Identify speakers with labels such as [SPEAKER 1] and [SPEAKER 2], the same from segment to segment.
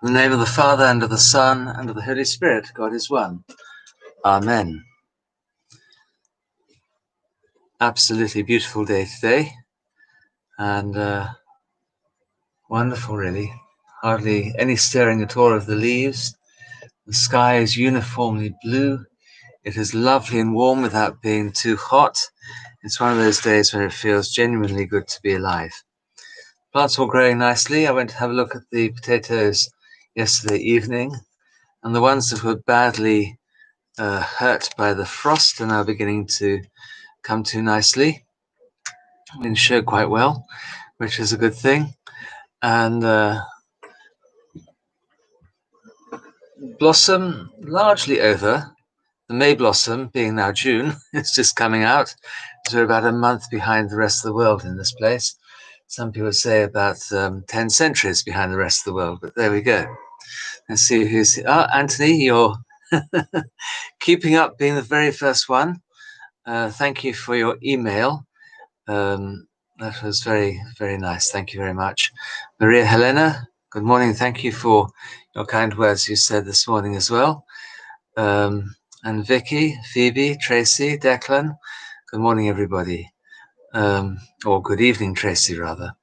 [SPEAKER 1] In the name of the Father, and of the Son, and of the Holy Spirit, God is one. Amen. Absolutely beautiful day today, and wonderful really. Hardly any stirring at all of the leaves. The sky is uniformly blue. It is lovely and warm without being too hot. It's one of those days when it feels genuinely good to be alive. Plants all growing nicely. I went to have a look at the potatoes yesterday evening, and the ones that were badly hurt by the frost are now beginning to come to nicely and show quite well, which is a good thing. And blossom largely over. The May blossom, being now June, it's just coming out. So we're about a month behind the rest of the world in this place. Some people say about 10 centuries behind the rest of the world, but there we go. Let's see who's... Anthony, you're keeping up being the very first one. Thank you for your email. That was very, very nice. Thank you very much. Maria Helena, good morning. Thank you for your kind words you said this morning as well. And Vicky, Phoebe, Tracy, Declan, good morning, everybody. Or good evening, Tracy, rather.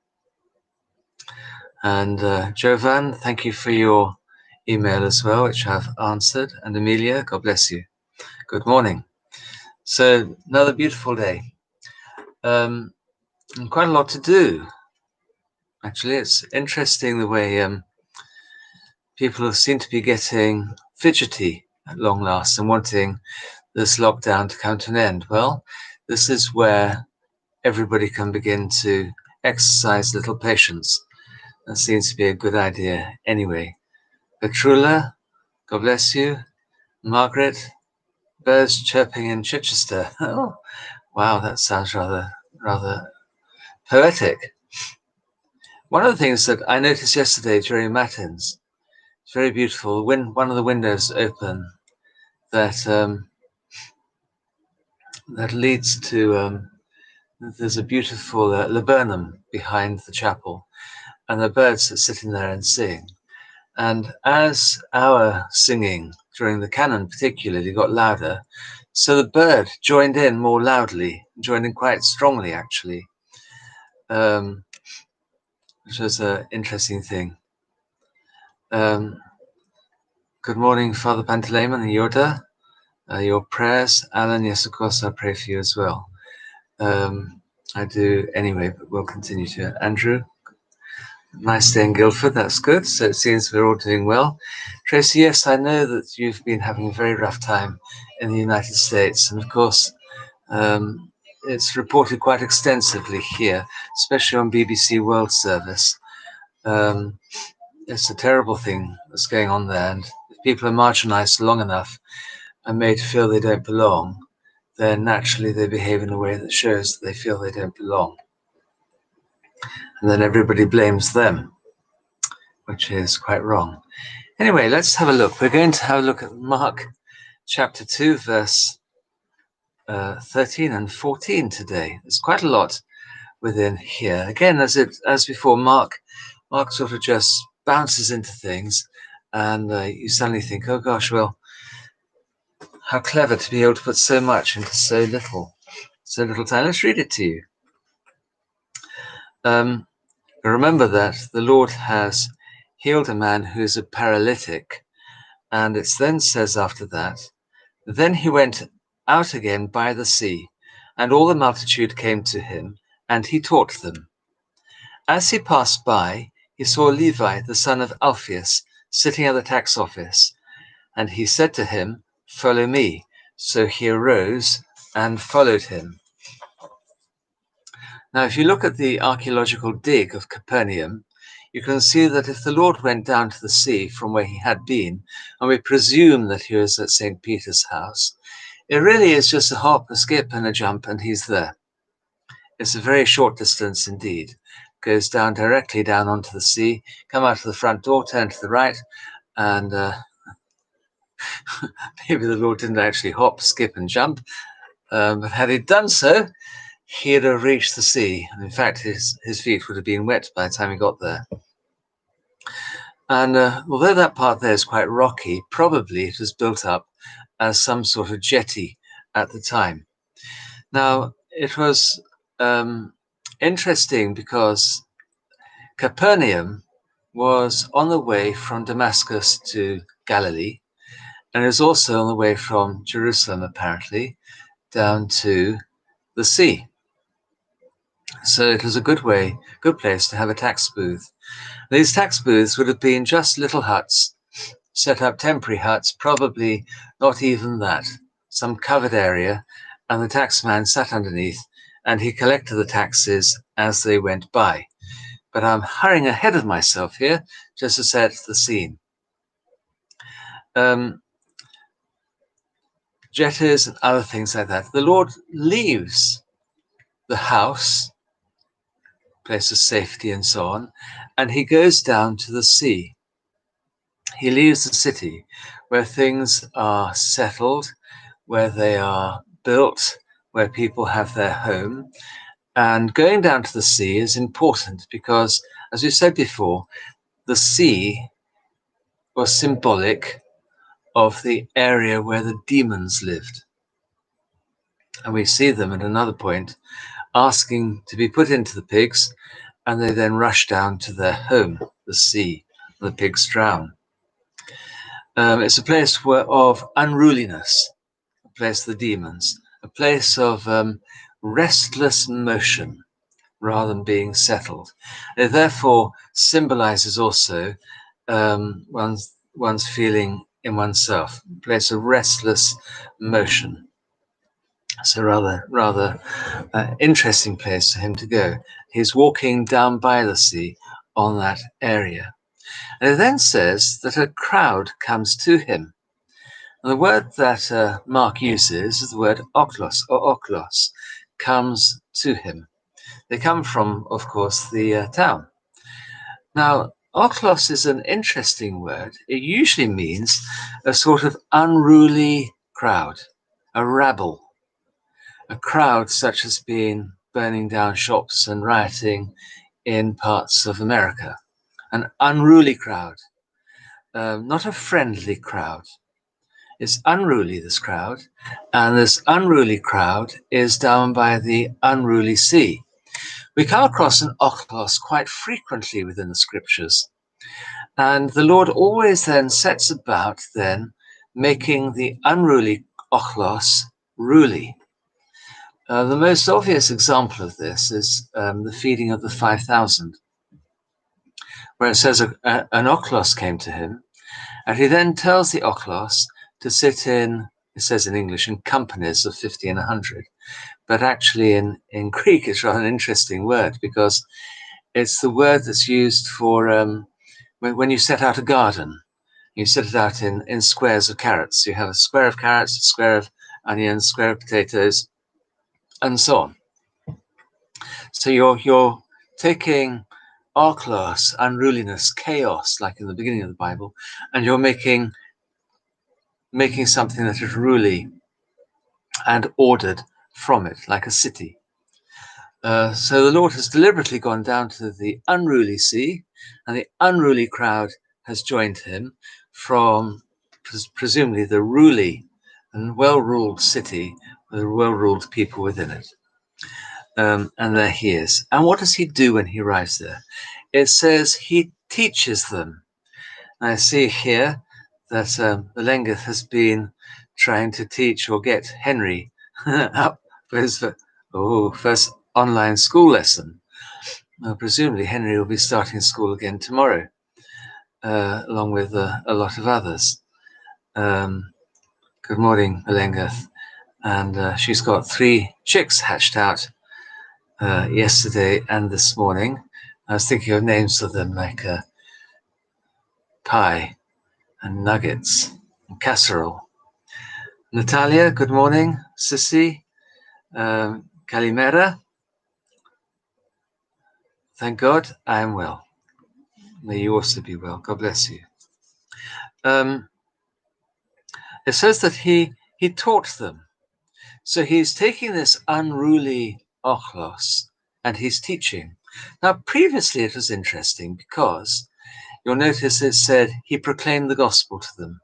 [SPEAKER 1] And Jovan, thank you for your email as well, which I've answered. And Amelia, God bless you. Good morning. So another beautiful day. And quite a lot to do. Actually, it's interesting the way people seem to be getting fidgety at long last and wanting this lockdown to come to an end. Well, this is where everybody can begin to exercise little patience. That seems to be a good idea anyway. Petrula, God bless you. Margaret, birds chirping in Chichester. Oh, wow, that sounds rather poetic. One of the things that I noticed yesterday during Matins, it's very beautiful. When one of the windows open, that leads to there's a beautiful laburnum behind the chapel, and the birds are sitting there and sing. And as our singing during the canon particularly got louder, so the bird joined in more loudly, joined in quite strongly actually, which was an interesting thing. Good morning, Father Pantaleimon and Yoda. Your prayers, Alan, yes, of course, I pray for you as well. I do anyway, but we'll continue to. Andrew, nice day in Guildford, that's good. So it seems we're all doing well. Tracy, yes, I know that you've been having a very rough time in the United States. And of course, it's reported quite extensively here, especially on BBC World Service. It's a terrible thing that's going on there. And if people are marginalized long enough and made to feel they don't belong, then naturally they behave in a way that shows that they feel they don't belong. And then everybody blames them, which is quite wrong. Anyway, let's have a look. We're going to have a look at Mark chapter 2, verse 13 and 14 today. There's quite a lot within here. Again, as before, Mark sort of just bounces into things, and you suddenly think, oh gosh, well, how clever to be able to put so much into so little time. Let's read it to you. Remember that the Lord has healed a man who is a paralytic, and it then says after that, then he went out again by the sea, and all the multitude came to him, and he taught them. As he passed by, he saw Levi, the son of Alphaeus, sitting at the tax office, and he said to him, follow me. So he arose and followed him. Now, if you look at the archaeological dig of Capernaum, you can see that if the Lord went down to the sea from where he had been, and we presume that he was at St. Peter's house, it really is just a hop, a skip, and a jump, and he's there. It's a very short distance indeed. Goes down directly down onto the sea, come out of the front door, turn to the right, and maybe the Lord didn't actually hop, skip, and jump, but had he done so, he'd have reached the sea. And in fact, his feet would have been wet by the time he got there. And although that part there is quite rocky, probably it was built up as some sort of jetty at the time. Now, it was interesting because Capernaum was on the way from Damascus to Galilee, and it was also on the way from Jerusalem, apparently, down to the sea. So it was a good place to have a tax booth. These tax booths would have been just little huts, set up temporary huts, probably not even that, some covered area, and the taxman sat underneath, and he collected the taxes as they went by. But I'm hurrying ahead of myself here, just to set the scene. Jetties and other things like that. The Lord leaves the house, place of safety and so on, and he goes down to the sea. He leaves the city where things are settled, where they are built, where people have their home. And going down to the sea is important because, as we said before, the sea was symbolic of the area where the demons lived. And we see them at another point asking to be put into the pigs, and they then rush down to their home, the sea. The pigs drown. It's a place of unruliness, a place of the demons, a place of restless motion rather than being settled. It therefore symbolizes also one's feeling in oneself, a place of restless motion. So rather interesting place for him to go. He's walking down by the sea on that area. And it then says that a crowd comes to him. And the word that Mark uses is the word oklos, or oklos, comes to him. They come from, of course, the town. Now, oklos is an interesting word. It usually means a sort of unruly crowd, a rabble, a crowd such as being burning down shops and rioting in parts of America. An unruly crowd, not a friendly crowd. It's unruly, this crowd, and this unruly crowd is down by the unruly sea. We come across an oklos quite frequently within the scriptures, and the Lord always then sets about then making the unruly oklos ruly. The most obvious example of this is the feeding of the 5,000, where it says an oklos came to him, and he then tells the oklos to sit in, it says in English, in companies of 50 and 100. But actually in Greek, it's rather an interesting word because it's the word that's used for when you set out a garden. You set it out in squares of carrots. You have a square of carrots, a square of onions, a square of potatoes, and so on. So you're taking oklos, unruliness, chaos, like in the beginning of the Bible, and you're making something that is ruly and ordered from it, like a city. So the Lord has deliberately gone down to the unruly sea, and the unruly crowd has joined him from presumably the ruly and well-ruled city with well-ruled people within it. And there he is. And what does he do when he arrives there? It says he teaches them. I see here that the Lengeth has been trying to teach or get Henry up for his first online school lesson. Presumably Henry will be starting school again tomorrow, along with a lot of others. Good morning, Lengeth. And she's got 3 chicks hatched out yesterday and this morning. I was thinking of names of them like pie and nuggets and casserole. Natalia, good morning. Sissy, Kalimera. Thank God I am well. May you also be well. God bless you. It says that he taught them. So he's taking this unruly ochlos and he's teaching. Now, previously it was interesting because you'll notice it said he proclaimed the gospel to them.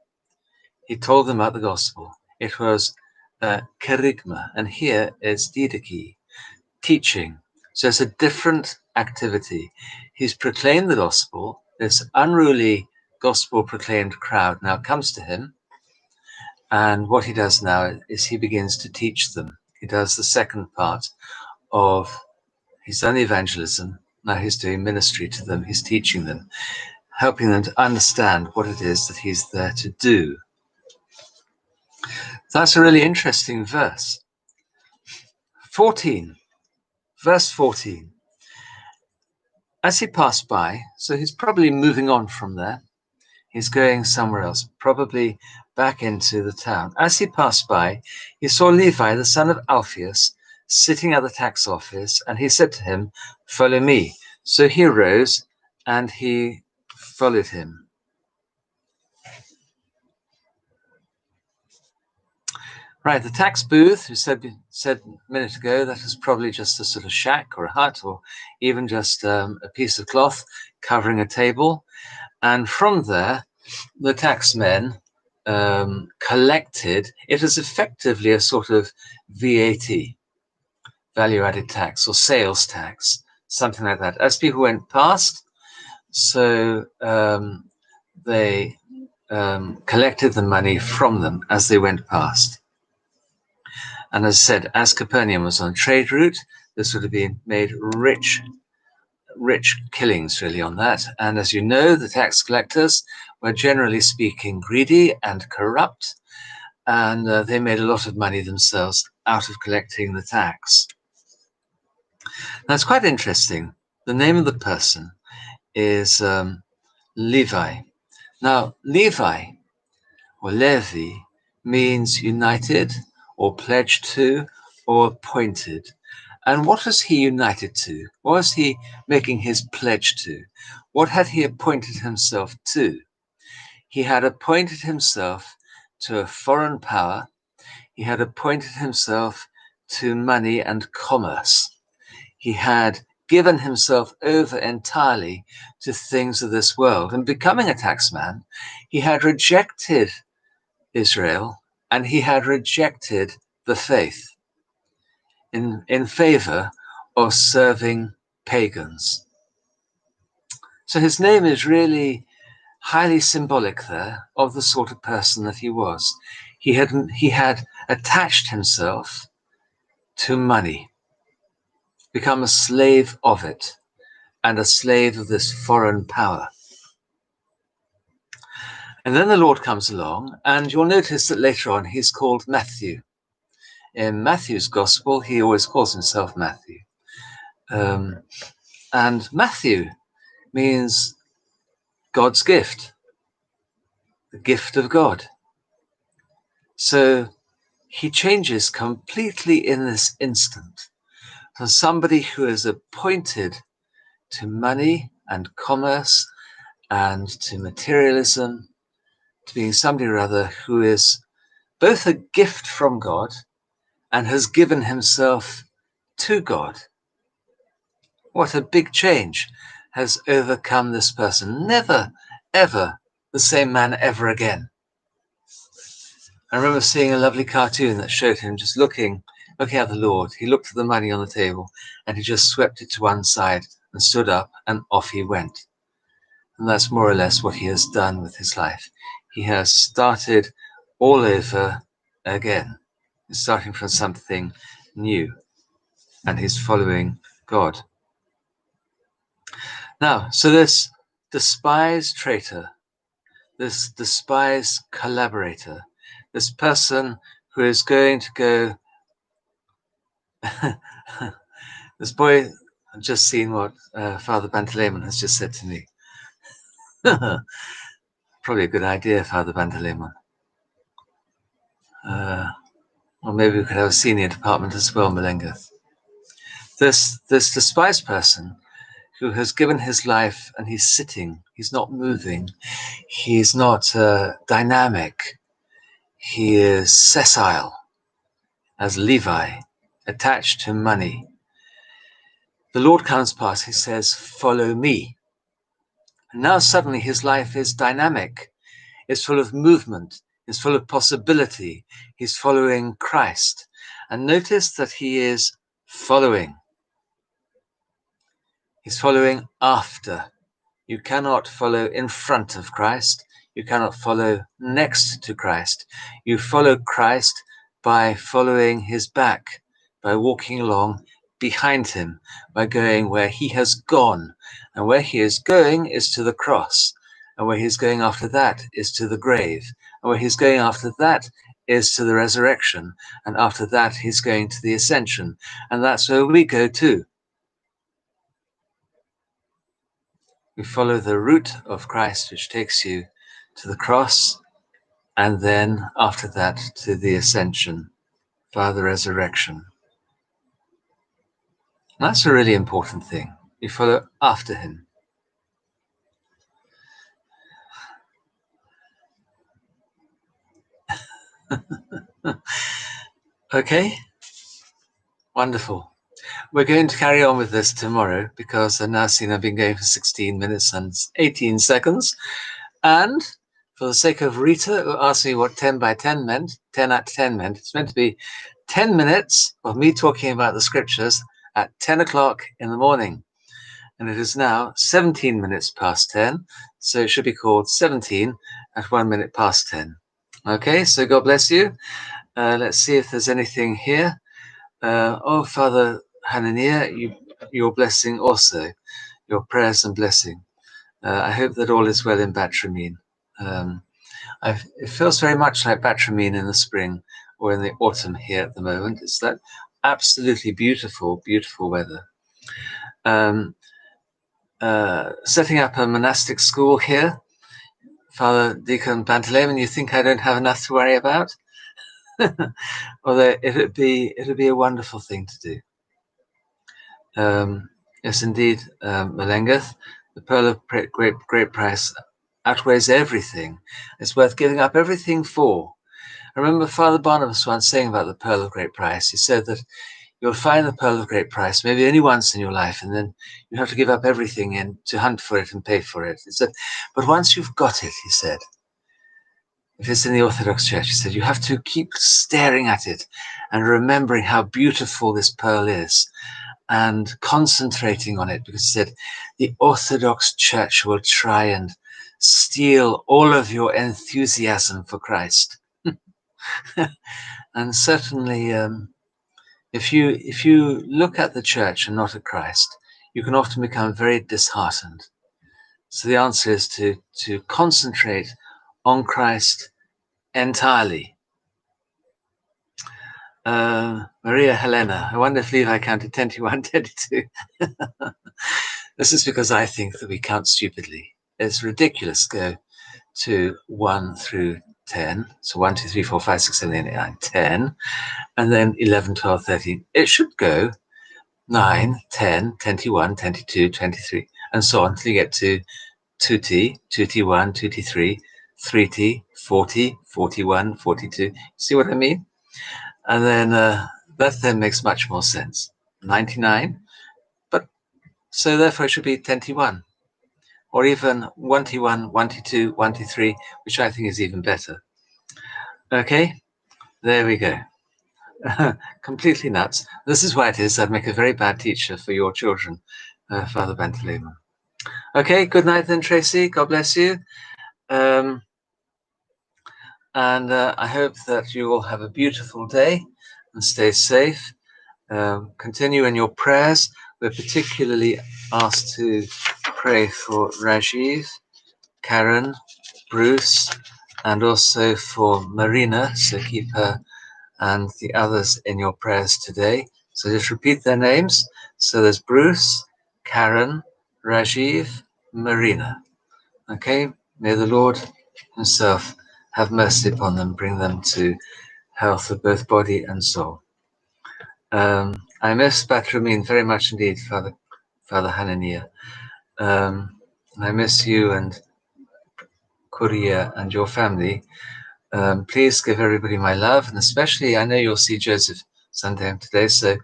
[SPEAKER 1] He told them about the gospel. It was kerygma, and here it's didache, teaching. So it's a different activity. He's proclaimed the gospel. This unruly gospel proclaimed crowd now comes to him. And what he does now is he begins to teach them. He does the second part of, he's done evangelism. Now he's doing ministry to them. He's teaching them, helping them to understand what it is that he's there to do. That's a really interesting verse. 14, verse 14. As he passed by, so he's probably moving on from there. He's going somewhere else, probably back into the town. As he passed by, he saw Levi, the son of Alphaeus, sitting at the tax office, and he said to him, "Follow me." So he rose and he followed him. Right, the tax booth, who said a minute ago, that was probably just a sort of shack or a hut, or even just a piece of cloth covering a table. And from there, the taxmen collected. It was effectively a sort of VAT, value-added tax, or sales tax, something like that. As people went past, so they collected the money from them as they went past. And as I said, as Capernaum was on a trade route, this would have been made rich killings really on that. And as you know, the tax collectors were generally speaking greedy and corrupt, and they made a lot of money themselves out of collecting the tax. Now it's quite interesting. The name of the person is Levi. Now Levi or Levi means united or pledged to or appointed. And what was he united to? What was he making his pledge to? What had he appointed himself to? He had appointed himself to a foreign power. He had appointed himself to money and commerce. He had given himself over entirely to things of this world. And becoming a taxman, he had rejected Israel and he had rejected the faith in favor of serving pagans. So his name is really highly symbolic there of the sort of person that he was. He had attached himself to money, become a slave of it, and a slave of this foreign power. And then the Lord comes along, and you'll notice that later on he's called Matthew. In Matthew's gospel, he always calls himself Matthew. And Matthew means God's gift, the gift of God. So he changes completely in this instant from somebody who is appointed to money and commerce and to materialism to being somebody or other who is both a gift from God and has given himself to God. What a big change has overcome this person. Never, ever the same man ever again. I remember seeing a lovely cartoon that showed him just looking at the Lord. He looked at the money on the table and he just swept it to one side and stood up and off he went. And that's more or less what he has done with his life. He has started all over again. He's starting from something new and he's following God. Now, so this despised traitor, this despised collaborator, this person who is going to go, this boy, I've just seen what Father Pantaleimon has just said to me. Probably a good idea, Father Pantaleimon. Or maybe we could have a senior department as well, Malenga. This despised person who has given his life and he's sitting, he's not moving, he's not dynamic, he is sessile as Levi, attached to money. The Lord comes past, he says, "Follow me." And now suddenly his life is dynamic. It's full of movement. It's full of possibility. He's following Christ. And notice that he is following. He's following after. You cannot follow in front of Christ. You cannot follow next to Christ. You follow Christ by following his back, by walking along behind him, by going where he has gone. And where he is going is to the cross. And where he's going after that is to the grave. And where he's going after that is to the resurrection. And after that, he's going to the ascension. And that's where we go too. We follow the route of Christ, which takes you to the cross, and then after that to the ascension via the resurrection. And that's a really important thing. You follow after him. Okay, wonderful. We're going to carry on with this tomorrow because I've now seen I've been going for 16 minutes and 18 seconds. And for the sake of Rita, who asked me what 10 by 10 meant, 10 at 10 meant, it's meant to be 10 minutes of me talking about the scriptures at 10 o'clock in the morning. And it is now 17 minutes past 10. So it should be called 17 at 1 minute past 10. Okay, so God bless you. Let's see if there's anything here. Father Hananiah, your blessing also, your prayers and blessing. I hope that all is well in Batramine. It feels very much like Batramine in the spring or in the autumn here at the moment. It's that absolutely beautiful, beautiful weather. Setting up a monastic school here, Father Deacon Pantaleon, you think I don't have enough to worry about? Although it'd be a wonderful thing to do. Yes, indeed, Melengeth, the pearl of great price outweighs everything. It's worth giving up everything for. I remember Father Barnabas once saying about the pearl of great price. He said that you'll find the pearl of great price maybe only once in your life, and then you have to give up everything and to hunt for it and pay for it. He said, but once you've got it, he said, if it's in the Orthodox Church, he said, you have to keep staring at it and remembering how beautiful this pearl is and concentrating on it, because he said, the Orthodox Church will try and steal all of your enthusiasm for Christ. And certainly, if you look at the church and not at Christ, you can often become very disheartened. So the answer is to concentrate on Christ entirely. Maria Helena, I wonder if Levi counted 10 to 1, 10 to 2. This is because I think that we count stupidly. It's ridiculous. Go to 1 through 10. So 1, 2, 3, 4, 5, 6, 7, 8, 9, 10. And then 11, 12, 13. It should go 9, 10, 21, 22, 23, and so on until you get to 2t, 2t1, 2t3, 3t, 40, 41, 42. See what I mean? And then that then makes much more sense. 99, but so therefore it should be 10t1, or even 1t1, 1t2, 1t3, which I think is even better. Okay, there we go. Completely nuts. This is why it is I'd make a very bad teacher for your children, Father Pantaleon. Okay, good night then, Tracy. God bless you. And I hope that you all have a beautiful day and stay safe. Continue in your prayers. We're particularly asked to pray for Rajiv, Karen, Bruce, and also for Marina. So keep her and the others in your prayers today. So just repeat their names. So there's Bruce, Karen, Rajiv, Marina. Okay, may the Lord himself have mercy upon them, bring them to health of both body and soul. I miss Batramine very much indeed, Father Hananiah. I miss you and Kuria and your family. Please give everybody my love, and especially, I know you'll see Joseph sometime today, so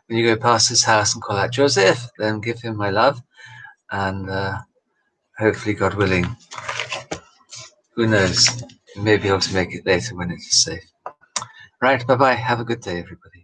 [SPEAKER 1] when you go past his house and call out Joseph, then give him my love, and hopefully, God willing, who knows, we may be able to make it later when it is safe. Right, bye-bye. Have a good day, everybody.